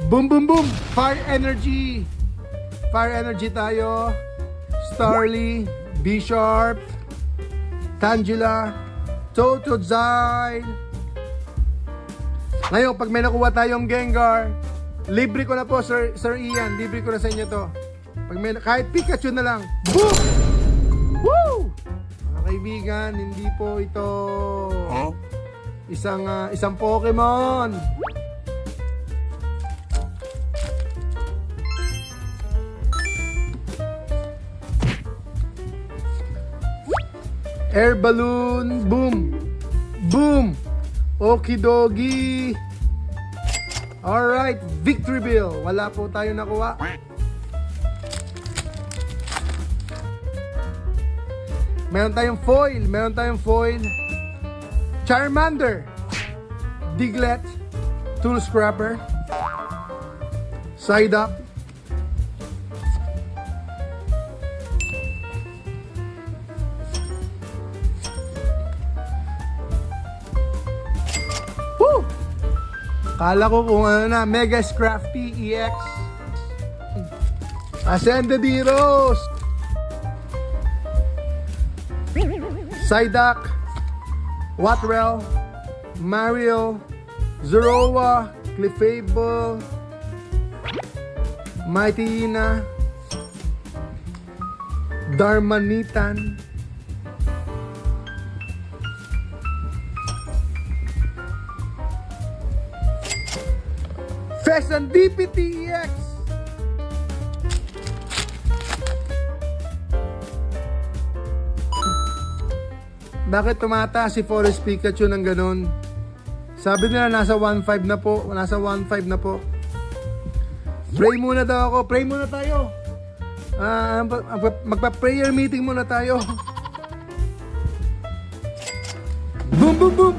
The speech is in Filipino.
Boom, boom, boom! Fire energy! Fire energy tayo. Starly, B-Sharp, Tangela, Totodile. Ngayon, pag may nakuha tayong Gengar, libre ko na po, Sir Ian. Libre ko na sa inyo to. Pag may, kahit Pikachu na lang. Boom! Woo! Mga kaibigan, hindi po ito isang Pokemon. Air balloon, boom! Boom! Okidogi! Alright, Victory Bill. Wala po tayo nakuha. Meron tayong foil. Charmander, Diglett, Tool Scrapper, Psyduck, woo! Kala ko kung ano na, Mega Scrafty EX, Ascendidos, Psyduck, Watrel, Mario, Zoroa, Clefable, Mightyena, Darmanitan, Fessan DPT EX, bakit tumataas si Forest Pikachu ng ganun? Sabi nila nasa 1.5 na po. Nasa 1.5 na po. Pray muna daw ako. Pray muna tayo. Magpa-prayer meeting muna tayo. Boom, boom, boom!